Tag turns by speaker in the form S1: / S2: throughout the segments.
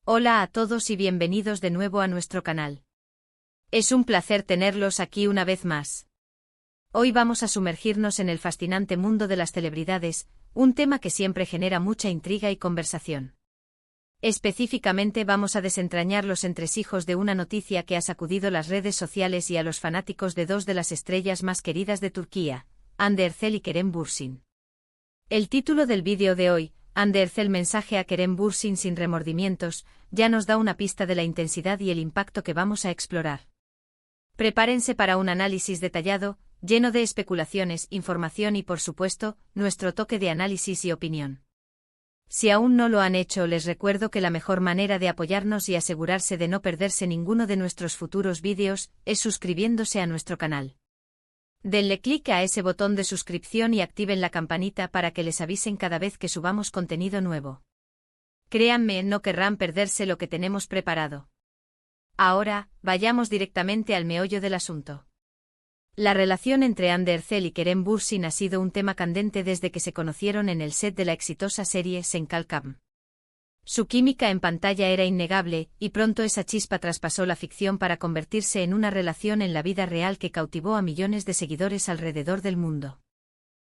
S1: Hola a todos y bienvenidos de nuevo a nuestro canal. Es un placer tenerlos aquí una vez más. Hoy vamos a sumergirnos en el fascinante mundo de las celebridades, un tema que siempre genera mucha intriga y conversación. Específicamente vamos a desentrañar los entresijos de una noticia que ha sacudido las redes sociales y a los fanáticos de dos de las estrellas más queridas de Turquía, Hande Erçel y Kerem Bürsin. El título del vídeo de hoy, Hande Erçel mensaje a Kerem Bürsin sin remordimientos, ya nos da una pista de la intensidad y el impacto que vamos a explorar. Prepárense para un análisis detallado, lleno de especulaciones, información y por supuesto, nuestro toque de análisis y opinión. Si aún no lo han hecho, les recuerdo que la mejor manera de apoyarnos y asegurarse de no perderse ninguno de nuestros futuros vídeos, es suscribiéndose a nuestro canal. Denle clic a ese botón de suscripción y activen la campanita para que les avisen cada vez que subamos contenido nuevo. Créanme, no querrán perderse lo que tenemos preparado. Ahora, vayamos directamente al meollo del asunto. La relación entre Hande Erçel y Kerem Bürsin ha sido un tema candente desde que se conocieron en el set de la exitosa serie Sen Kalkam. Su química en pantalla era innegable, y pronto esa chispa traspasó la ficción para convertirse en una relación en la vida real que cautivó a millones de seguidores alrededor del mundo.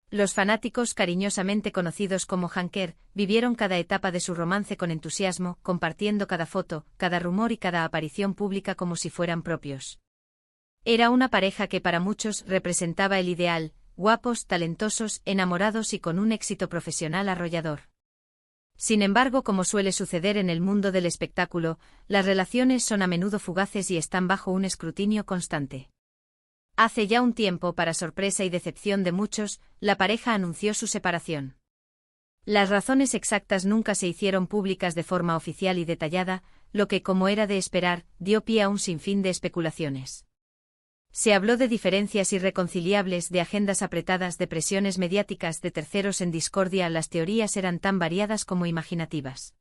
S1: Los fanáticos, cariñosamente conocidos como Hanker, vivieron cada etapa de su romance con entusiasmo, compartiendo cada foto, cada rumor y cada aparición pública como si fueran propios. Era una pareja que para muchos representaba el ideal, guapos, talentosos, enamorados y con un éxito profesional arrollador. Sin embargo, como suele suceder en el mundo del espectáculo, las relaciones son a menudo fugaces y están bajo un escrutinio constante. Hace ya un tiempo, para sorpresa y decepción de muchos, la pareja anunció su separación. Las razones exactas nunca se hicieron públicas de forma oficial y detallada, lo que, como era de esperar, dio pie a un sinfín de especulaciones. Se habló de diferencias irreconciliables, de agendas apretadas, de presiones mediáticas, de terceros en discordia. Las teorías eran tan variadas como imaginativas.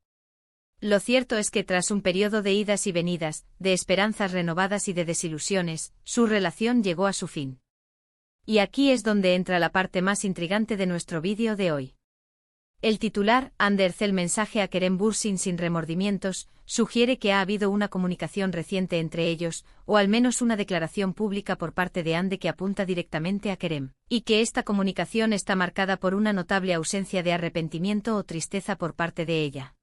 S1: Lo cierto es que tras un periodo de idas y venidas, de esperanzas renovadas y de desilusiones, su relación llegó a su fin. Y aquí es donde entra la parte más intrigante de nuestro vídeo de hoy. El titular, Hande Erçel mensaje a Kerem Bürsin sin remordimientos, sugiere que ha habido una comunicación reciente entre ellos, o al menos una declaración pública por parte de Hande que apunta directamente a Kerem, y que esta comunicación está marcada por una notable ausencia de arrepentimiento o tristeza por parte de ella.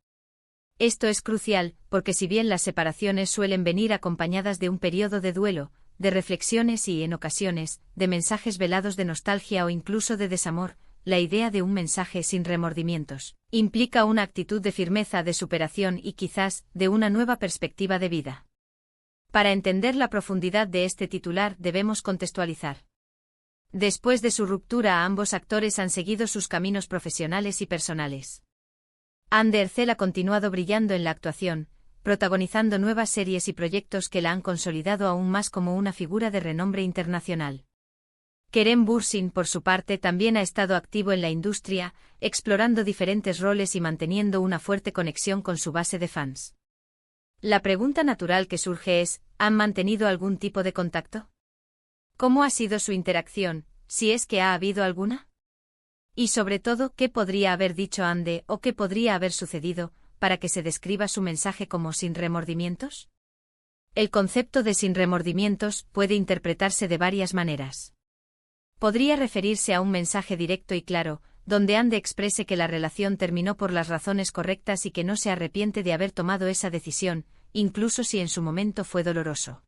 S1: Esto es crucial, porque si bien las separaciones suelen venir acompañadas de un periodo de duelo, de reflexiones y, en ocasiones, de mensajes velados de nostalgia o incluso de desamor, la idea de un mensaje sin remordimientos implica una actitud de firmeza, de superación y quizás, de una nueva perspectiva de vida. Para entender la profundidad de este titular debemos contextualizar. Después de su ruptura, ambos actores han seguido sus caminos profesionales y personales. Hande Erçel ha continuado brillando en la actuación, protagonizando nuevas series y proyectos que la han consolidado aún más como una figura de renombre internacional. Kerem Bürsin, por su parte, también ha estado activo en la industria, explorando diferentes roles y manteniendo una fuerte conexión con su base de fans. La pregunta natural que surge es, ¿han mantenido algún tipo de contacto? ¿Cómo ha sido su interacción, si es que ha habido alguna? Y sobre todo, ¿qué podría haber dicho Hande o qué podría haber sucedido para que se describa su mensaje como sin remordimientos? El concepto de sin remordimientos puede interpretarse de varias maneras. Podría referirse a un mensaje directo y claro, donde Hande exprese que la relación terminó por las razones correctas y que no se arrepiente de haber tomado esa decisión, incluso si en su momento fue doloroso.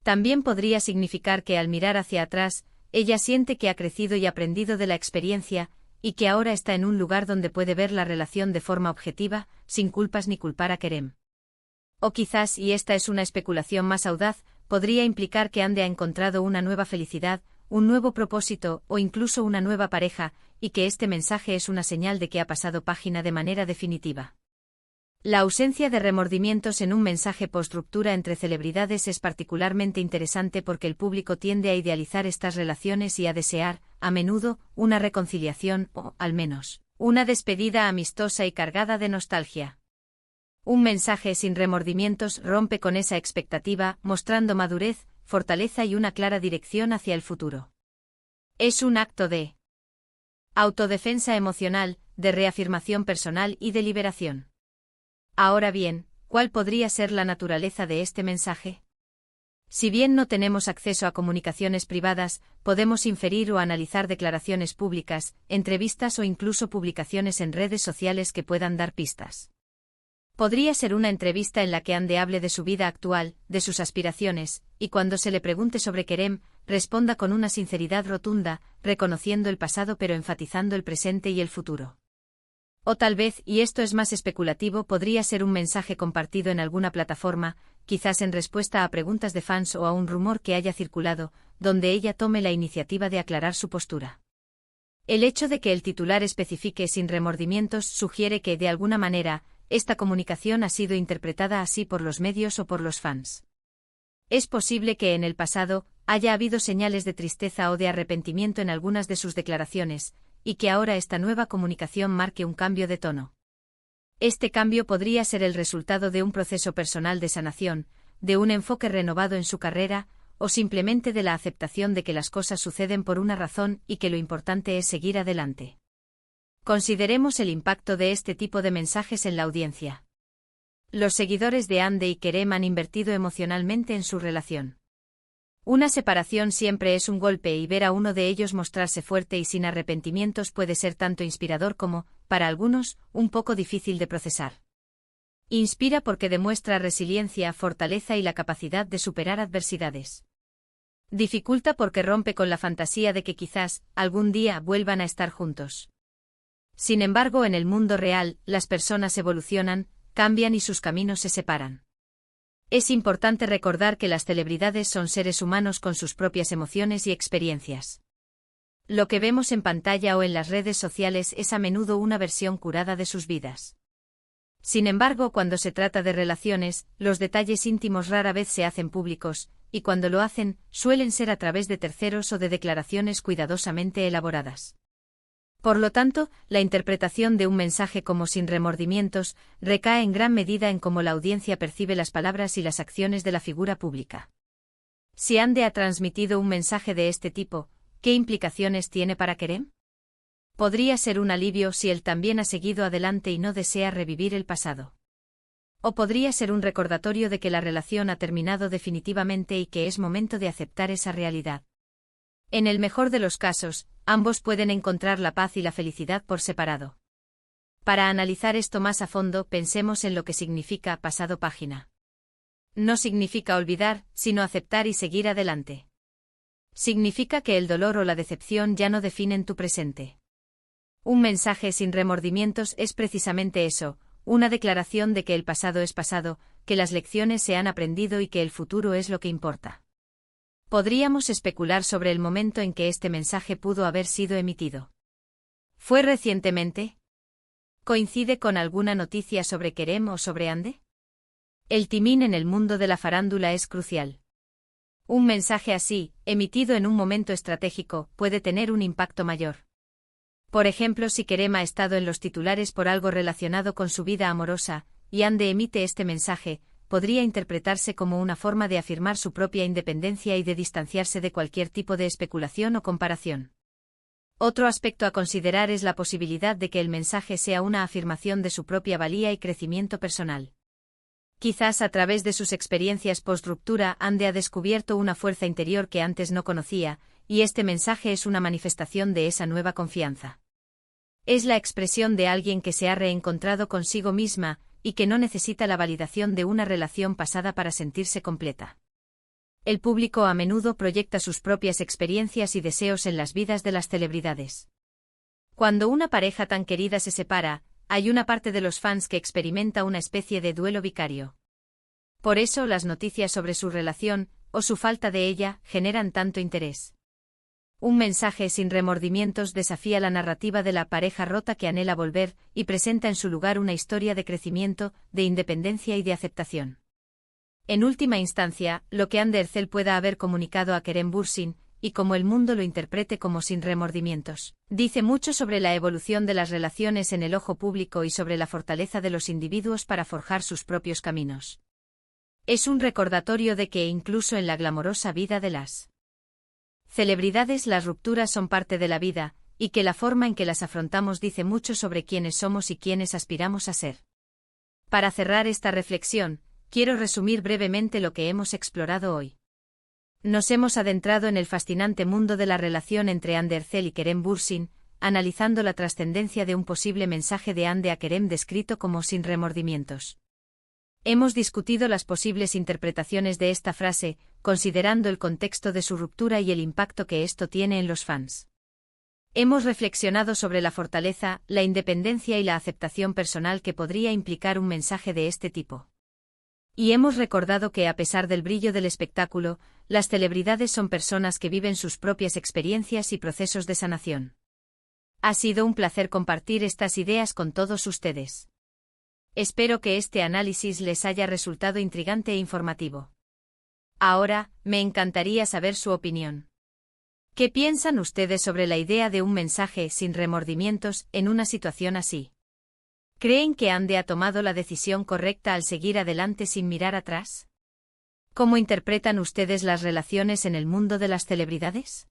S1: También podría significar que al mirar hacia atrás, ella siente que ha crecido y aprendido de la experiencia, y que ahora está en un lugar donde puede ver la relación de forma objetiva, sin culpas ni culpar a Kerem. O quizás, y esta es una especulación más audaz, podría implicar que Hande ha encontrado una nueva felicidad, un nuevo propósito o incluso una nueva pareja, y que este mensaje es una señal de que ha pasado página de manera definitiva. La ausencia de remordimientos en un mensaje post-ruptura entre celebridades es particularmente interesante porque el público tiende a idealizar estas relaciones y a desear, a menudo, una reconciliación o, al menos, una despedida amistosa y cargada de nostalgia. Un mensaje sin remordimientos rompe con esa expectativa, mostrando madurez, fortaleza y una clara dirección hacia el futuro. Es un acto de autodefensa emocional, de reafirmación personal y de liberación. Ahora bien, ¿Cuál podría ser la naturaleza de este mensaje? Si bien no tenemos acceso a comunicaciones privadas, podemos inferir o analizar declaraciones públicas, entrevistas o incluso publicaciones en redes sociales que puedan dar pistas. Podría ser una entrevista en la que Ande hable de su vida actual, de sus aspiraciones, y cuando se le pregunte sobre Kerem, responda con una sinceridad rotunda, reconociendo el pasado pero enfatizando el presente y el futuro. O tal vez, y esto es más especulativo, podría ser un mensaje compartido en alguna plataforma, quizás en respuesta a preguntas de fans o a un rumor que haya circulado, donde ella tome la iniciativa de aclarar su postura. El hecho de que el titular especifique sin remordimientos sugiere que, de alguna manera, esta comunicación ha sido interpretada así por los medios o por los fans. Es posible que en el pasado haya habido señales de tristeza o de arrepentimiento en algunas de sus declaraciones, y que ahora esta nueva comunicación marque un cambio de tono. Este cambio podría ser el resultado de un proceso personal de sanación, de un enfoque renovado en su carrera, o simplemente de la aceptación de que las cosas suceden por una razón y que lo importante es seguir adelante. Consideremos el impacto de este tipo de mensajes en la audiencia. Los seguidores de Ande y Kerem han invertido emocionalmente en su relación. Una separación siempre es un golpe y ver a uno de ellos mostrarse fuerte y sin arrepentimientos puede ser tanto inspirador como, para algunos, un poco difícil de procesar. Inspira porque demuestra resiliencia, fortaleza y la capacidad de superar adversidades. Dificulta porque rompe con la fantasía de que quizás, algún día, vuelvan a estar juntos. Sin embargo, en el mundo real, las personas evolucionan, cambian y sus caminos se separan. Es importante recordar que las celebridades son seres humanos con sus propias emociones y experiencias. Lo que vemos en pantalla o en las redes sociales es a menudo una versión curada de sus vidas. Sin embargo, cuando se trata de relaciones, los detalles íntimos rara vez se hacen públicos, y cuando lo hacen, suelen ser a través de terceros o de declaraciones cuidadosamente elaboradas. Por lo tanto, la interpretación de un mensaje como sin remordimientos recae en gran medida en cómo la audiencia percibe las palabras y las acciones de la figura pública. Si Ande ha transmitido un mensaje de este tipo, ¿qué implicaciones tiene para Kerem? Podría ser un alivio si él también ha seguido adelante y no desea revivir el pasado. O podría ser un recordatorio de que la relación ha terminado definitivamente y que es momento de aceptar esa realidad. En el mejor de los casos, ambos pueden encontrar la paz y la felicidad por separado. Para analizar esto más a fondo, pensemos en lo que significa pasado página. No significa olvidar, sino aceptar y seguir adelante. Significa que el dolor o la decepción ya no definen tu presente. Un mensaje sin remordimientos es precisamente eso, una declaración de que el pasado es pasado, que las lecciones se han aprendido y que el futuro es lo que importa. Podríamos especular sobre el momento en que este mensaje pudo haber sido emitido. ¿Fue recientemente? ¿Coincide con alguna noticia sobre Kerem o sobre Ande? El timing en el mundo de la farándula es crucial. Un mensaje así, emitido en un momento estratégico, puede tener un impacto mayor. Por ejemplo, si Kerem ha estado en los titulares por algo relacionado con su vida amorosa, y Ande emite este mensaje, podría interpretarse como una forma de afirmar su propia independencia y de distanciarse de cualquier tipo de especulación o comparación. Otro aspecto a considerar es la posibilidad de que el mensaje sea una afirmación de su propia valía y crecimiento personal. Quizás a través de sus experiencias post-ruptura Ande ha descubierto una fuerza interior que antes no conocía, y este mensaje es una manifestación de esa nueva confianza. Es la expresión de alguien que se ha reencontrado consigo misma, y que no necesita la validación de una relación pasada para sentirse completa. El público a menudo proyecta sus propias experiencias y deseos en las vidas de las celebridades. Cuando una pareja tan querida se separa, hay una parte de los fans que experimenta una especie de duelo vicario. Por eso las noticias sobre su relación, o su falta de ella, generan tanto interés. Un mensaje sin remordimientos desafía la narrativa de la pareja rota que anhela volver, y presenta en su lugar una historia de crecimiento, de independencia y de aceptación. En última instancia, lo que Ande Erçel pueda haber comunicado a Kerem Bürsin, y como el mundo lo interprete como sin remordimientos, dice mucho sobre la evolución de las relaciones en el ojo público y sobre la fortaleza de los individuos para forjar sus propios caminos. Es un recordatorio de que incluso en la glamorosa vida de las celebridades las rupturas son parte de la vida, y que la forma en que las afrontamos dice mucho sobre quiénes somos y quiénes aspiramos a ser. Para cerrar esta reflexión, quiero resumir brevemente lo que hemos explorado hoy. Nos hemos adentrado en el fascinante mundo de la relación entre Anderzel y Kerem Bürsin, analizando la trascendencia de un posible mensaje de Ande a Kerem descrito como sin remordimientos. Hemos discutido las posibles interpretaciones de esta frase, considerando el contexto de su ruptura y el impacto que esto tiene en los fans. Hemos reflexionado sobre la fortaleza, la independencia y la aceptación personal que podría implicar un mensaje de este tipo. Y hemos recordado que a pesar del brillo del espectáculo, las celebridades son personas que viven sus propias experiencias y procesos de sanación. Ha sido un placer compartir estas ideas con todos ustedes. Espero que este análisis les haya resultado intrigante e informativo. Ahora, me encantaría saber su opinión. ¿Qué piensan ustedes sobre la idea de un mensaje sin remordimientos en una situación así? ¿Creen que Ande ha tomado la decisión correcta al seguir adelante sin mirar atrás? ¿Cómo interpretan ustedes las relaciones en el mundo de las celebridades?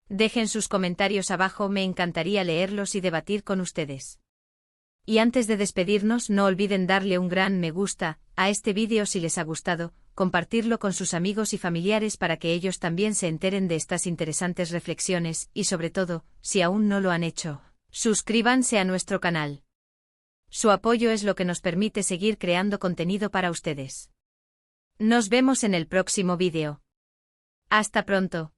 S1: Dejen sus comentarios abajo, me encantaría leerlos y debatir con ustedes. Y antes de despedirnos, no olviden darle un gran me gusta a este vídeo si les ha gustado, compartirlo con sus amigos y familiares para que ellos también se enteren de estas interesantes reflexiones y sobre todo, si aún no lo han hecho, suscríbanse a nuestro canal. Su apoyo es lo que nos permite seguir creando contenido para ustedes. Nos vemos en el próximo vídeo. Hasta pronto.